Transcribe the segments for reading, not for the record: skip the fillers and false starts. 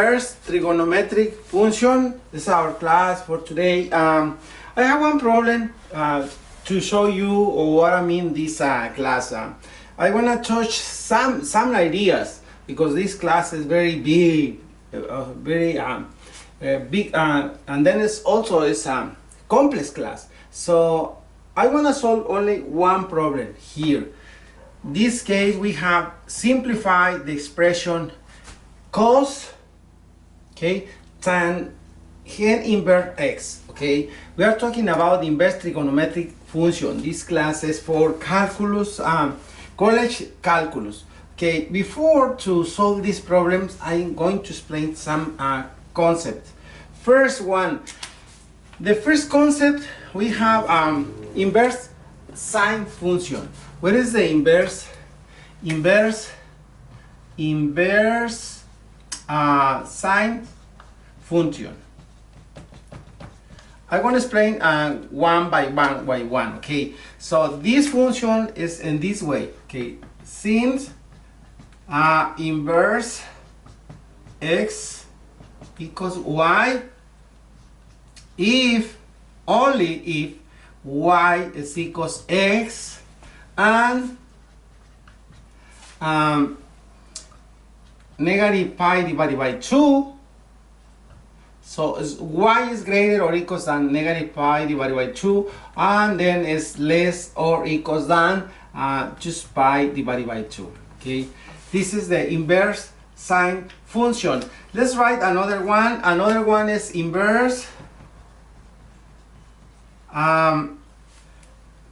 First, trigonometric function. This is our class for today. I have one problem to show you what I mean this class. I want to touch some ideas because this class is very big, very big, and then it's also a complex class. So I want to solve only one problem here. In this case, we have simplified the expression cos, okay, tan inverse x. Okay, we are talking about the inverse trigonometric function. This class is for calculus, college calculus. Okay, before to solve these problems, I'm going to explain some concepts. First one, the first concept we have inverse sine function. What is the inverse? Inverse sine function. I want to explain one by one. Okay, so this function is in this way. Okay, since inverse x equals y, if only if y is equals x and negative pi divided by 2. So y is greater or equals than negative pi divided by 2, and then it's less or equals than just pi divided by 2. Okay, this is the inverse sine function. Let's write another one. Another one is inverse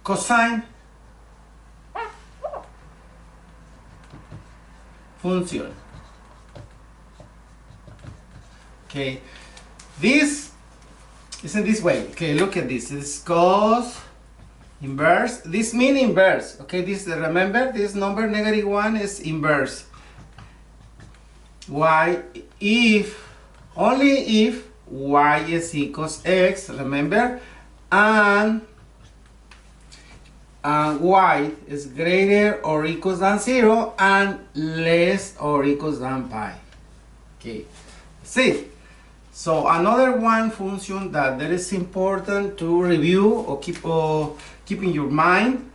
cosine function. Okay, this is in this way. Okay, look at this. This is cos inverse. This mean inverse. Okay, this, remember this number -1 is inverse. Y if only if y is equals x. Remember, and y is greater or equals than 0 and less or equals than pi. Okay, see. So another one function that is important to review or keep in your mind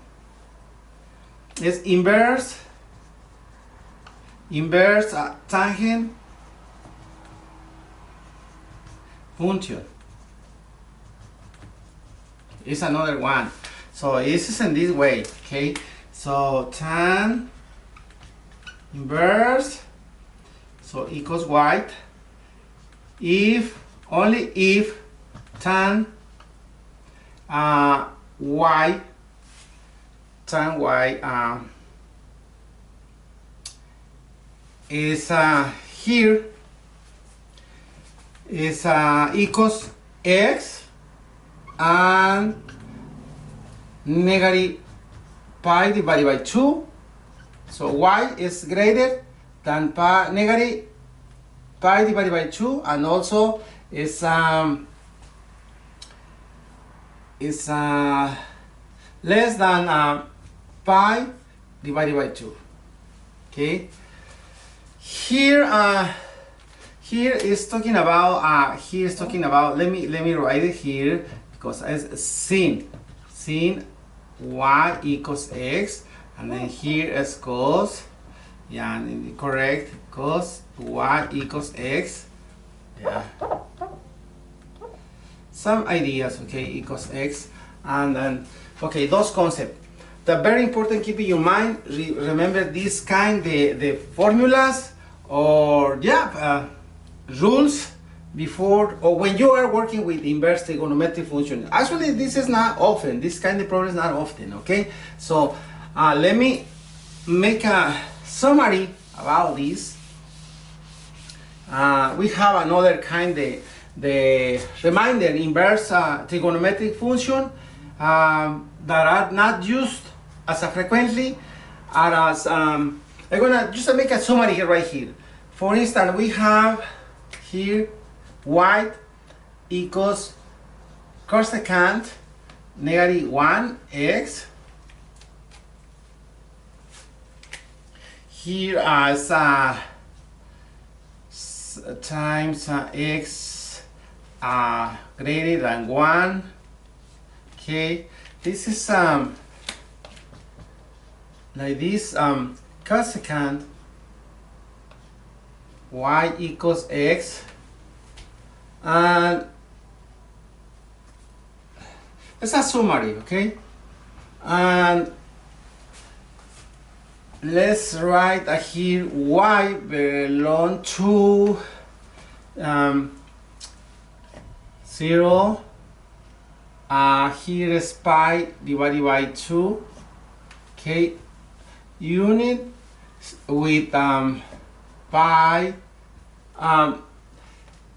is inverse tangent function. It's another one. So this is in this way. Okay, so tan inverse so equals y if only if tan y is here is equals x and negative pi divided by 2. So y is greater than negative pi divided by 2, and also is less than pi divided by 2. Okay, here is talking about let me write it here because it's sin y equals x, and then here is cos, yeah, and correct, cos y equals x, yeah, some ideas. Okay, equals x, and then okay, those concepts that very important. Keep in your mind. Remember this kind, the formulas or rules before or when you are working with inverse trigonometric function. Actually, this is not often. This kind of problem is not often. Okay, so let me make a summary about this. We have another kind, the reminder inverse trigonometric function that are not used as frequently as I'm gonna just make a summary here right here. For instance, we have here y equals cosecant -1x. Here as times x greater than 1. Okay, this is like this, cosecant y equals x, and it's a summary, okay? And let's write here y belong to 0. Here is pi divided by 2. Okay, unit with pi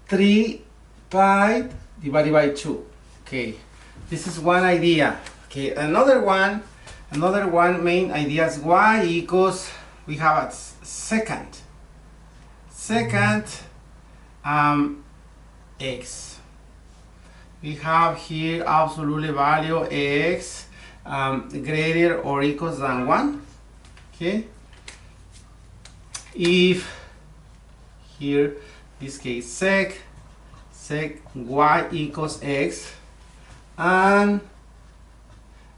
3 pi divided by 2. Okay, this is one idea. Okay, another one main idea is y equals, we have a second x. We have here absolute value x greater or equals than 1. Okay, if here this case sec y equals x, and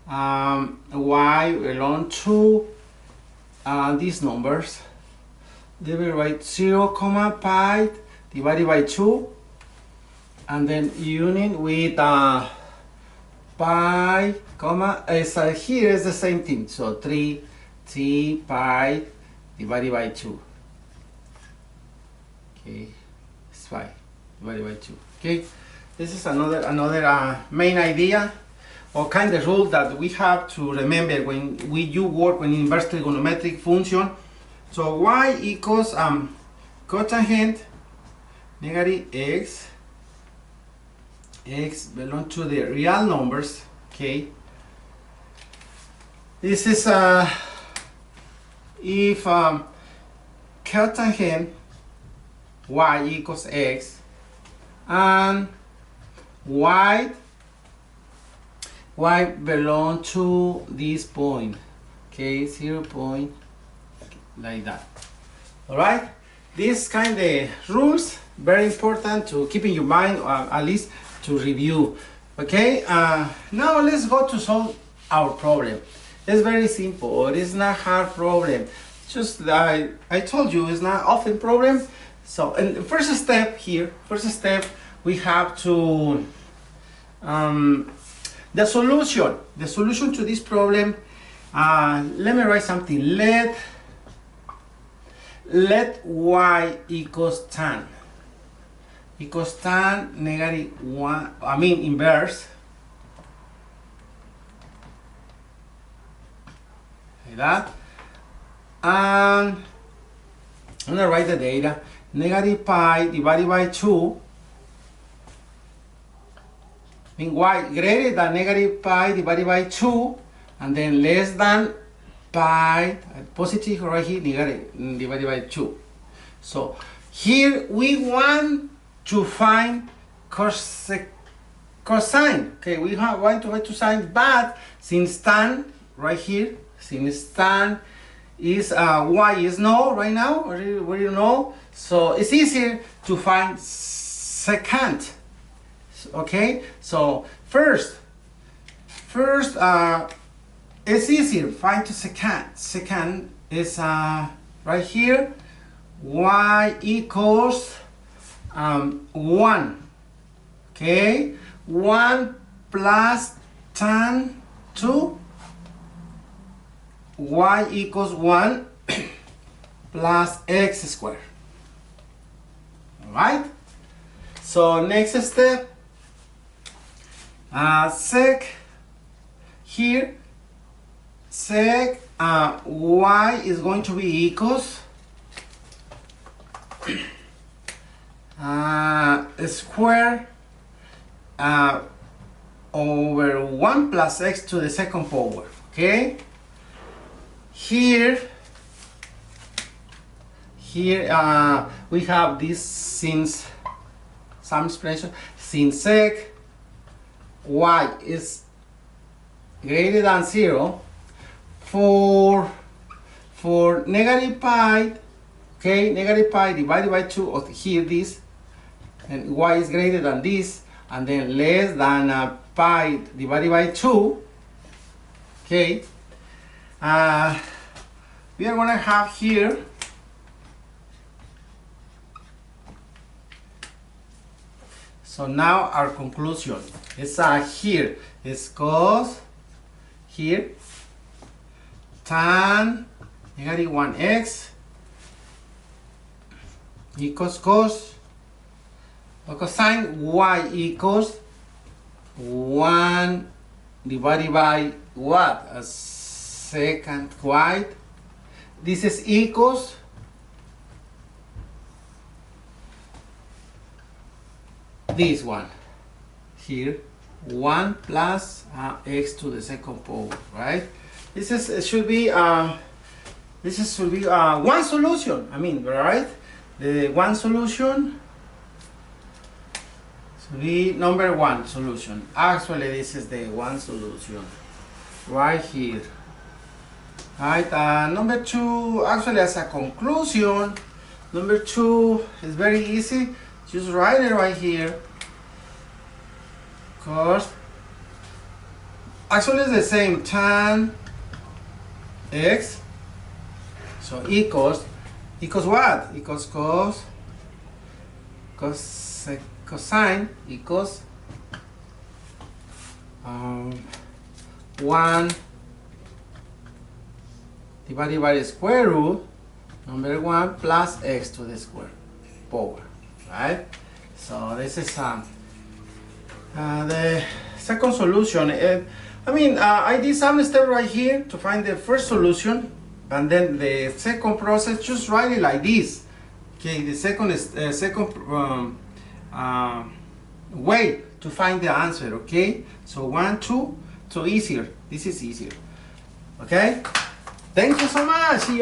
y belong to these numbers, they will write 0 comma pi divided by 2, and then unit with pi comma here is the same thing, so 3 pi divided by 2. Okay, it's pi divided by 2. Okay, this is another main idea or kind of rule that we have to remember when you work with inverse trigonometric function. So y equals cotangent negative x belong to the real numbers. Okay, this is if cotangent y equals x and y belong to this point. Okay, 0 point, like that. All right, these kind of rules very important to keep in your mind, or at least to review. Okay, now let's go to solve our problem. It's very simple. It is not hard problem. Just I told you it's not often problem. So in the first step we have to the solution to this problem. Let me write something. Let y equals tan negative 1, I mean inverse, like that, and I'm gonna write the data. Negative pi divided by 2 mean y greater than negative pi divided by 2, and then less than pi, positive right here, negative divided by 2. So here we want to find cosine. Okay, we want to find, but since tan right here, since tan is y is no right now, we know, so it's easier to find secant. Okay, so first it's easier find to secant. Secant is right here, y equals 1. Okay, 1 plus tan 2, y equals 1 plus x squared. All right, so next step, sec here, sec y is going to be equals square over 1 plus x to the second power. Okay, here we have this since some expression, since sec y is greater than 0 for negative pi Okay, negative pi divided by 2 of here this, and y is greater than this, and then less than pi divided by 2. Okay, we are going to have here so now our conclusion is here is cos here tan negative 1x equals cos or cosine y equals 1 divided by what? A secant y. This is equals this one here 1 plus x to the second power, right? This is it should be one solution. I mean, right? The one solution should be number 1 solution. Actually, this is the one solution right here. Right, number 2, actually as a conclusion, number 2 is very easy. Just write it right here. Cos, actually it's the same, tan x, so equals what? Equals cosine equals 1 divided by the square root number 1 plus x to the square power, right? So this is the second solution. I did some steps right here to find the first solution, and then the second process, just write it like this. Okay, the second is way to find the answer. Okay, so 1, 2, so easier. This is easier. Okay. Thank you so much. See you.